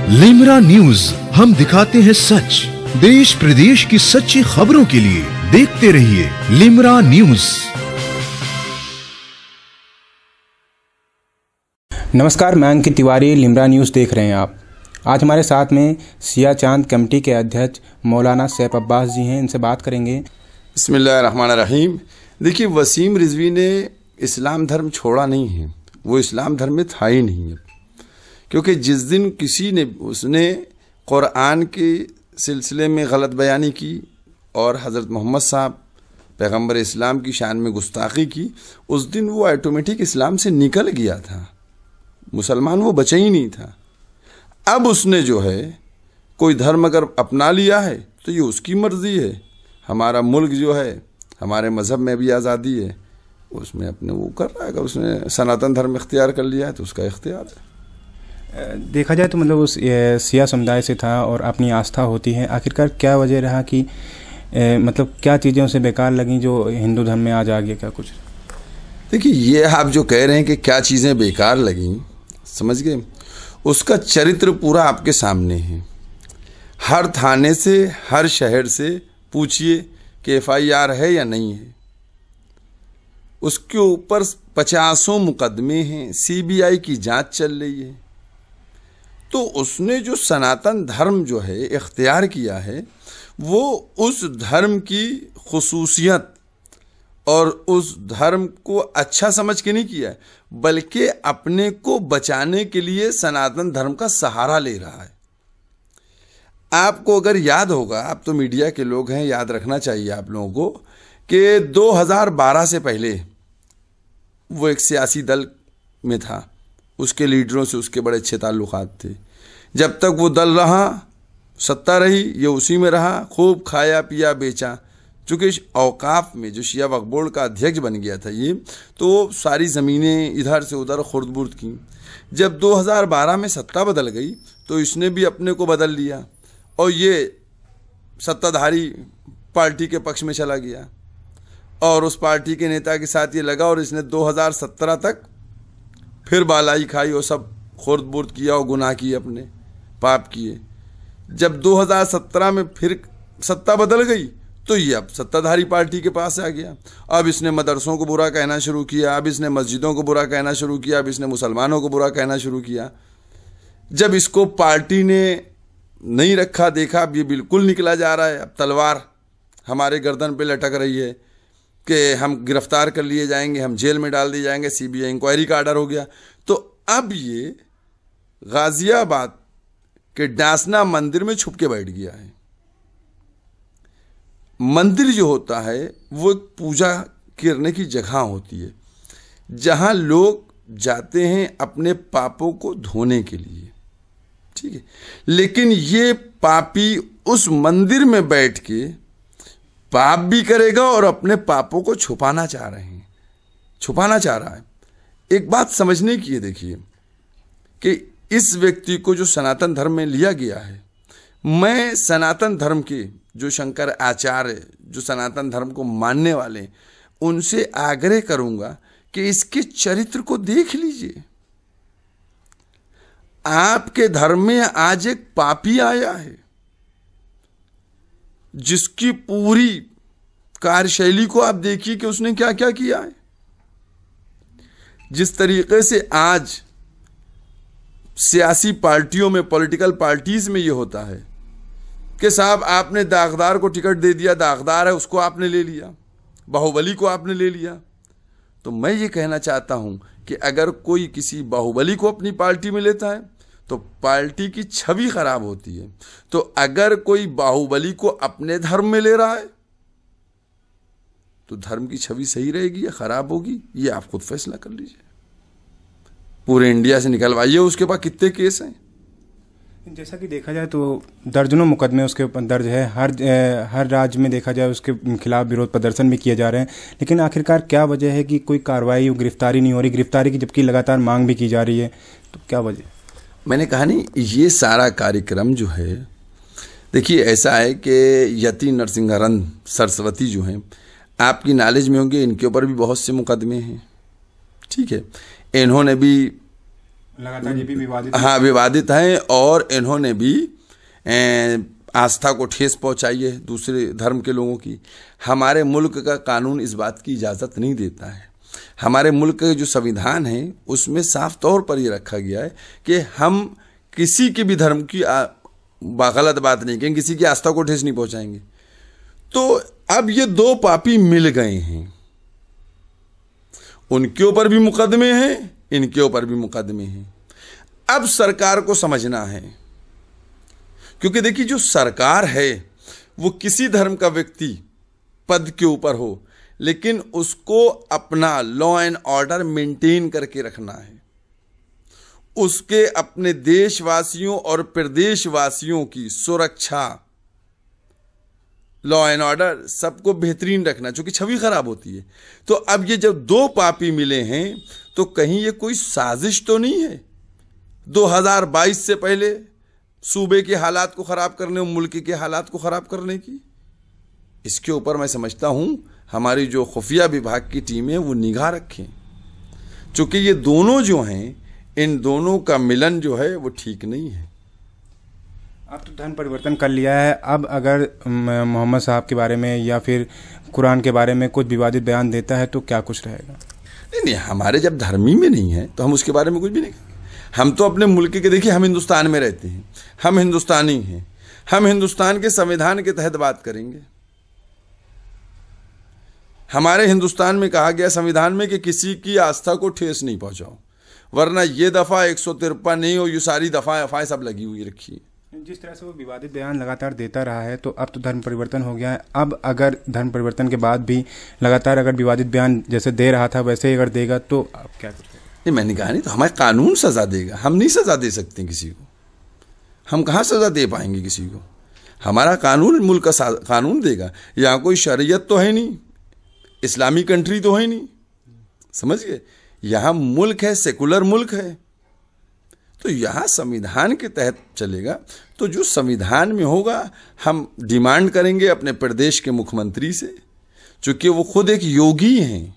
Limra news, हम दिखाते हैं सच। देश प्रदेश की सच्ची खबरों के लिए देखते रहिए लिमरा न्यूज। नमस्कार, मैं अंकित तिवारी, लिमरा न्यूज़ देख रहे हैं आप। आज हमारे साथ में सिया चांद कमेटी के अध्यक्ष मौलाना सैफ अब्बास जी हैं, इनसे बात करेंगे। बिस्मिल्लाहिर्रहमानिर्रहीम। देखिए, वसीम रिजवी ने इस्लाम धर्म छोड़ा नहीं है, वो इस्लाम धर्म में था ही नहीं है। क्योंकि जिस दिन किसी ने उसने कुरान के सिलसिले में गलत बयानी की और हज़रत मोहम्मद साहब पैगम्बर इस्लाम की शान में गुस्ताखी की, उस दिन वो ऑटोमेटिक इस्लाम से निकल गया था, मुसलमान वो बचा ही नहीं था। अब उसने जो है कोई धर्म अगर अपना लिया है तो ये उसकी मर्जी है। हमारा मुल्क जो है, हमारे मज़हब में भी आज़ादी है, उसमें अपने वो कर रहा है। अगर उसने सनातन धर्म इख्तियार कर लिया है तो उसका इख्तियार है। देखा जाए तो मतलब उस सिया समुदाय से था और अपनी आस्था होती है। आखिरकार क्या वजह रहा कि मतलब क्या चीज़ें उसे बेकार लगीं जो हिंदू धर्म में आज आ गया, क्या कुछ? देखिए, ये आप जो कह रहे हैं कि क्या चीज़ें बेकार लगीं, समझ गए, उसका चरित्र पूरा आपके सामने है। हर थाने से, हर शहर से पूछिए कि FIR है या नहीं है। उसके ऊपर 50 मुकदमे हैं, CBI की जांच चल रही है। तो उसने जो सनातन धर्म जो है इख्तियार किया है, वो उस धर्म की खुसूसियत और उस धर्म को अच्छा समझ के नहीं किया है, बल्कि अपने को बचाने के लिए सनातन धर्म का सहारा ले रहा है। आपको अगर याद होगा, आप तो मीडिया के लोग हैं, याद रखना चाहिए आप लोगों को कि 2012 से पहले वो एक सियासी दल में था, उसके लीडरों से उसके बड़े अच्छे ताल्लुकात थे। जब तक वो दल रहा, सत्ता रही, ये उसी में रहा, खूब खाया पिया बेचा। चूँकि औकाफ में जो शिया वक्फ बोर्ड का अध्यक्ष बन गया था ये, तो सारी ज़मीनें इधर से उधर खुर्द-बुर्द की। जब 2012 में सत्ता बदल गई तो इसने भी अपने को बदल लिया और ये सत्ताधारी पार्टी के पक्ष में चला गया और उस पार्टी के नेता के साथ ये लगा और इसने 2017 तक फिर बालाई खाई और सब खुर्द-बुर्द किया और गुनाह किए, अपने पाप किए। जब 2017 में फिर सत्ता बदल गई तो ये अब सत्ताधारी पार्टी के पास आ गया। अब इसने मदरसों को बुरा कहना शुरू किया, अब इसने मस्जिदों को बुरा कहना शुरू किया, अब इसने मुसलमानों को बुरा कहना शुरू किया। जब इसको पार्टी ने नहीं रखा, देखा अब ये बिल्कुल निकला जा रहा है, अब तलवार हमारे गर्दन पे लटक रही है कि हम गिरफ्तार कर लिए जाएंगे, हम जेल में डाल दिए जाएंगे, CBI इंक्वायरी का आर्डर हो गया। तो अब ये गाजियाबाद के डासना मंदिर में छुप के बैठ गया है। मंदिर जो होता है वो एक पूजा करने की जगह होती है, जहां लोग जाते हैं अपने पापों को धोने के लिए, ठीक है। लेकिन ये पापी उस मंदिर में बैठ के पाप भी करेगा और अपने पापों को छुपाना चाह रहा है। एक बात समझने की है, देखिए कि इस व्यक्ति को जो सनातन धर्म में लिया गया है, मैं सनातन धर्म के जो शंकर आचार्य, जो सनातन धर्म को मानने वाले, उनसे आग्रह करूंगा कि इसके चरित्र को देख लीजिए। आपके धर्म में आज एक पापी आया है जिसकी पूरी कार्यशैली को आप देखिए कि उसने क्या क्या किया है। जिस तरीके से आज सियासी पार्टियों में, पॉलिटिकल पार्टीज में ये होता है कि साहब आपने दागदार को टिकट दे दिया, दागदार है उसको आपने ले लिया, बाहुबली को आपने ले लिया। तो मैं ये कहना चाहता हूं कि अगर कोई किसी बाहुबली को अपनी पार्टी में लेता है तो पार्टी की छवि खराब होती है। तो अगर कोई बाहुबली को अपने धर्म में ले रहा है तो धर्म की छवि सही रहेगी या खराब होगी, ये आप खुद फैसला कर लीजिए। पूरे इंडिया से निकलवाइए, उसके पास कितने केस हैं। जैसा कि देखा जाए तो दर्जनों मुकदमे उसके ऊपर दर्ज है। हर राज्य में देखा जाए उसके खिलाफ विरोध प्रदर्शन भी किए जा रहे हैं। लेकिन आखिरकार क्या वजह है कि कोई कार्रवाई, गिरफ्तारी नहीं हो रही, गिरफ्तारी की जबकि लगातार मांग भी की जा रही है, तो क्या वजह? मैंने कहा नहीं, ये सारा कार्यक्रम जो है, देखिए ऐसा है कि यति नरसिंहारन सरस्वती जो हैं, आपकी नॉलेज में होंगे, इनके ऊपर भी बहुत से मुकदमे हैं, ठीक है। इन्होंने भी लगातार ये भी विवादित, हाँ विवादित हैं, और इन्होंने भी आस्था को ठेस पहुंचाई है दूसरे धर्म के लोगों की। हमारे मुल्क का कानून इस बात की इजाज़त नहीं देता है। हमारे मुल्क का जो संविधान है उसमें साफ तौर पर ये रखा गया है कि हम किसी के भी धर्म की गलत बात नहीं करेंगे, किसी की आस्था को ठेस नहीं पहुंचाएंगे। तो अब ये दो पापी मिल गए हैं, उनके ऊपर भी मुकदमे हैं, इनके ऊपर भी मुकदमे हैं। अब सरकार को समझना है, क्योंकि देखिए जो सरकार है वो किसी धर्म का व्यक्ति पद के ऊपर हो, लेकिन उसको अपना लॉ एंड ऑर्डर मेंटेन करके रखना है, उसके अपने देशवासियों और प्रदेशवासियों की सुरक्षा, लॉ एंड ऑर्डर सबको बेहतरीन रखना, क्योंकि छवि खराब होती है। तो अब ये जब दो पापी मिले हैं तो कहीं ये कोई साजिश तो नहीं है 2022 से पहले सूबे के हालात को खराब करने, मुल्क के हालात को खराब करने की? इसके ऊपर मैं समझता हूं हमारी जो खुफिया विभाग की टीम है वो निगाह रखें, क्योंकि ये दोनों जो हैं, इन दोनों का मिलन जो है वो ठीक नहीं है। अब तो धर्म परिवर्तन कर लिया है, अब अगर मोहम्मद साहब के बारे में या फिर कुरान के बारे में कुछ विवादित बयान देता है तो क्या कुछ रहेगा? नहीं, हमारे जब धर्मी में नहीं है तो हम उसके बारे में कुछ भी नहीं करेंगे। हम तो अपने मुल्क के, देखिए हम हिंदुस्तान में रहते हैं, हम हिंदुस्तानी हैं, हम हिंदुस्तान के संविधान के तहत बात करेंगे। हमारे हिंदुस्तान में कहा गया संविधान में कि किसी की आस्था को ठेस नहीं पहुंचाओ, वरना ये दफा 153 नहीं हो, ये सारी दफाएं सब लगी हुई रखी है। जिस तरह से वो विवादित बयान लगातार देता रहा है तो अब तो धर्म परिवर्तन हो गया है। अब अगर धर्म परिवर्तन के बाद भी लगातार अगर विवादित बयान जैसे दे रहा था वैसे ही अगर देगा तो अब क्या करें? नहीं, मैंने कहा नहीं, तो हमारा कानून सजा देगा, हम नहीं सजा दे सकते किसी को। हम कहाँ सजा दे पाएंगे किसी को? हमारा कानून मुल्क का कानून देगा। यहाँ कोई शरीयत तो है नहीं, इस्लामी कंट्री तो है नहीं, समझ गए? यहाँ मुल्क है, सेकुलर मुल्क है, तो यहाँ संविधान के तहत चलेगा। तो जो संविधान में होगा हम डिमांड करेंगे अपने प्रदेश के मुख्यमंत्री से, चूंकि वो खुद एक योगी हैं,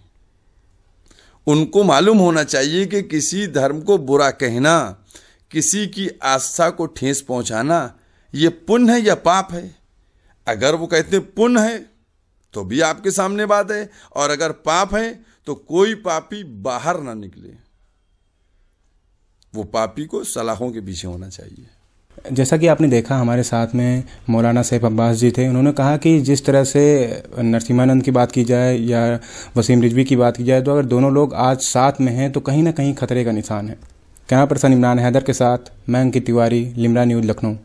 उनको मालूम होना चाहिए कि किसी धर्म को बुरा कहना, किसी की आस्था को ठेस पहुंचाना, ये पुण्य है या पाप है। अगर वो कहते पुण्य है तो भी आपके सामने बात है, और अगर पाप है तो कोई पापी बाहर ना निकले, वो पापी को सलाखों के पीछे होना चाहिए। जैसा कि आपने देखा हमारे साथ में मौलाना सैफ अब्बास जी थे, उन्होंने कहा कि जिस तरह से नरसिम्हानंद की बात की जाए या वसीम रिजवी की बात की जाए, तो अगर दोनों लोग आज साथ में हैं तो कहीं ना कहीं खतरे का निशान है। कैमरा पर्सन इमरान हैदर के साथ मैं अंकित तिवारी, लिम्रा न्यूज़, लखनऊ।